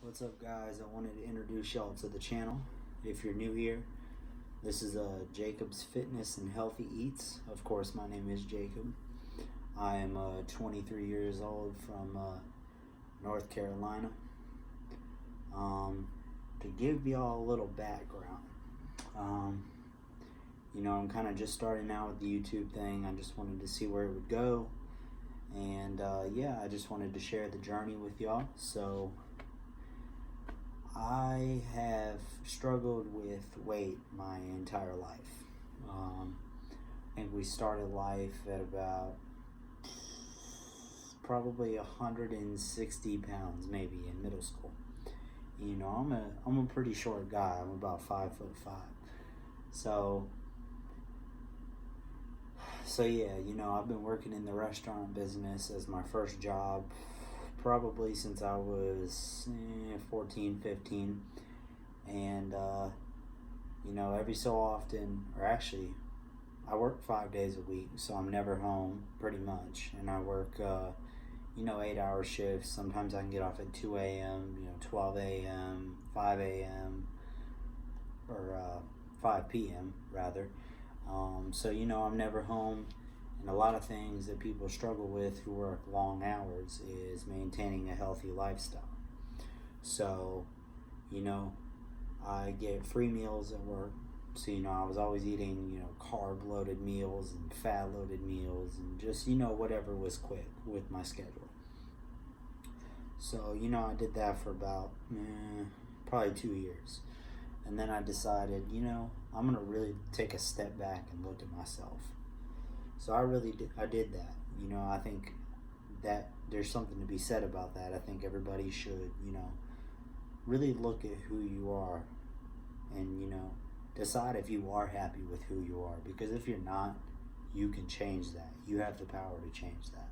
What's up, guys? I wanted to introduce y'all to the channel. If you're new here, this is Jacob's Fitness and Healthy Eats. Of course, my name is Jacob. I am 23 years old from North Carolina. To give y'all a little background, I'm kind of just starting out with the YouTube thing. I just wanted to see where it would go, and I just wanted to share the journey with y'all. So I have struggled with weight my entire life. I think we started life at about probably 160 pounds, maybe, in middle school. I'm a pretty short guy. I'm about 5'5". So I've been working in the restaurant business as my first job probably since I was 14, 15. And, every so often, or actually, I work 5 days a week, so I'm never home pretty much. And I work, 8-hour shifts. Sometimes I can get off at 2 a.m., 12 a.m., 5 a.m., or 5 p.m. rather. I'm never home. And a lot of things that people struggle with who work long hours is maintaining a healthy lifestyle. So, I get free meals at work. So, I was always eating, carb-loaded meals and fat-loaded meals and just, whatever was quick with my schedule. So, I did that for about probably 2 years. And then I decided, I'm going to really take a step back and look at myself. So I did that. I think that there's something to be said about that. I think everybody should, really look at who you are and, decide if you are happy with who you are. Because if you're not, you can change that. You have the power to change that.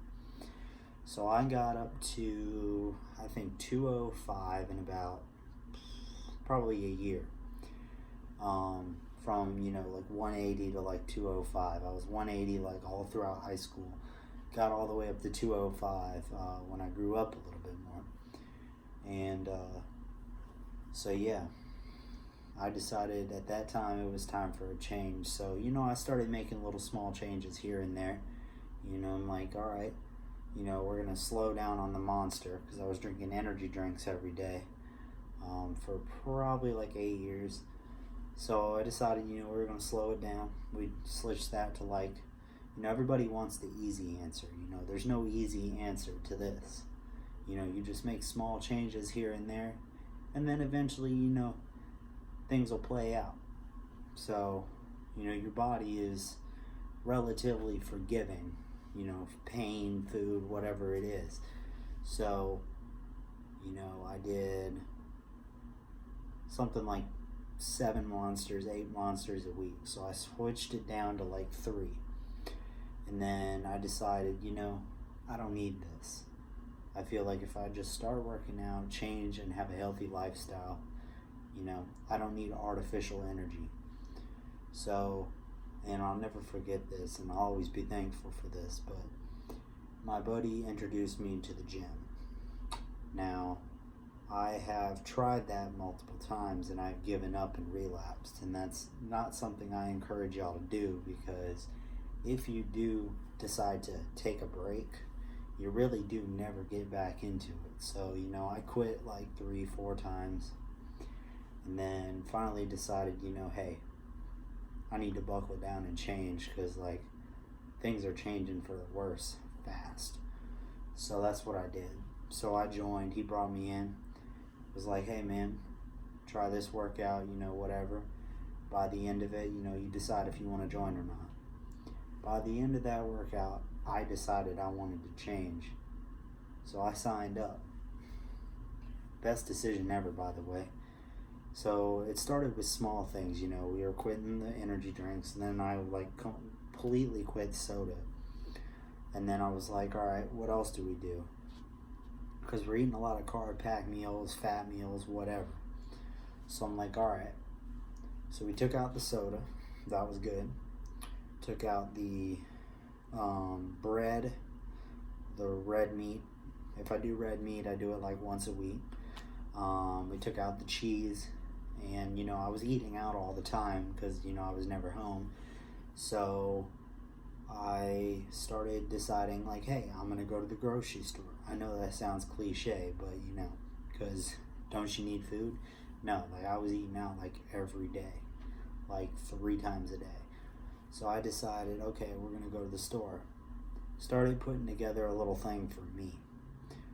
So I got up to, I think, 205 in about probably a year. From 180 to 205. I was 180 all throughout high school. Got all the way up to 205 when I grew up a little bit more. And I decided at that time it was time for a change. So I started making little small changes here and there. I'm like, all right, we're gonna slow down on the Monster, because I was drinking energy drinks every day for probably 8 years. So I decided, we were going to slow it down. We switched that to everybody wants the easy answer. There's no easy answer to this. You just make small changes here and there, and then eventually, things will play out. So, your body is relatively forgiving, pain, food, whatever it is. So, I did something like 7 monsters, 8 monsters a week. So I switched it down to 3. And then I decided, I don't need this. I feel like if I just start working out, change, and have a healthy lifestyle, I don't need artificial energy. So, and I'll never forget this, and I'll always be thankful for this, but my buddy introduced me to the gym. Now, I have tried that multiple times and I've given up and relapsed, and that's not something I encourage y'all to do, because if you do decide to take a break, you really do never get back into it. So, I quit 3-4 times, and then finally decided, hey, I need to buckle down and change, because things are changing for the worse fast. So that's what I did. So I joined, he brought me in. Was like, hey man, try this workout, whatever. By the end of it, you decide if you want to join or not. By the end of that workout, I decided I wanted to change. So I signed up. Best decision ever, by the way. So it started with small things, we were quitting the energy drinks, and then I completely quit soda. And then I was like, all right, what else do we do? Because we're eating a lot of carb-packed meals, fat meals, whatever. So I'm like, all right. So we took out the soda. That was good. Took out the bread, the red meat. If I do red meat, I do it once a week. We took out the cheese, and I was eating out all the time because I was never home. So I started deciding, like, hey, I'm gonna go to the grocery store. I know that sounds cliche, but because don't you need food? No, like I was eating out like every day, like 3 times a day. So I decided, okay, we're gonna go to the store. Started putting together a little thing for me.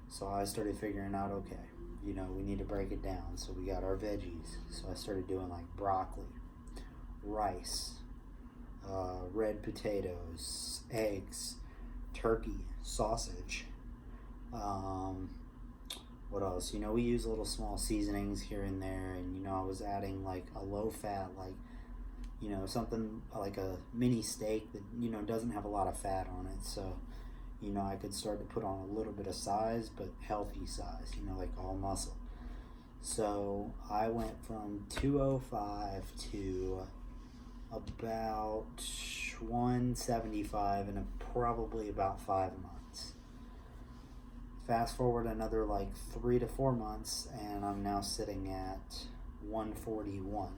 So I started figuring out, okay, we need to break it down. So we got our veggies. So I started doing like broccoli, rice, red potatoes, eggs, turkey, sausage. What else? We use little small seasonings here and there, and I was adding like a low fat, like something like a mini steak that doesn't have a lot of fat on it. So I could start to put on a little bit of size, but healthy size, like all muscle. So I went from 205 to about 175 in probably about 5 months. Fast forward another like 3 to 4 months, and I'm now sitting at 141.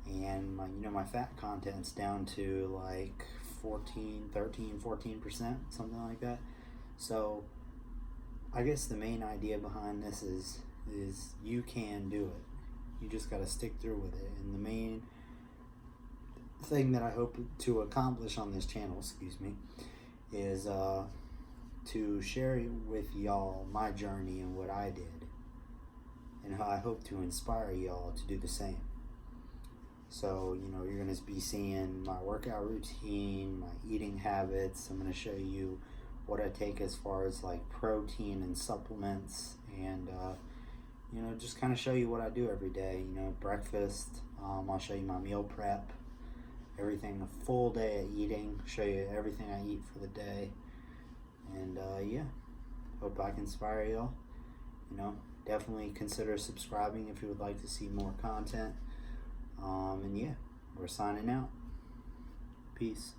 And my fat content's down to like 14%, something like that. So I guess the main idea behind this is you can do it. You just got to stick through with it. And the main thing that I hope to accomplish on this channel, is to share with y'all my journey and what I did, and how I hope to inspire y'all to do the same. So, you're going to be seeing my workout routine, my eating habits. I'm going to show you what I take as far as like protein and supplements, and, just kind of show you what I do every day. Breakfast, I'll show you my meal prep, everything, a full day of eating, show you everything I eat for the day. And, hope I can inspire y'all. Definitely consider subscribing if you would like to see more content. And we're signing out. Peace.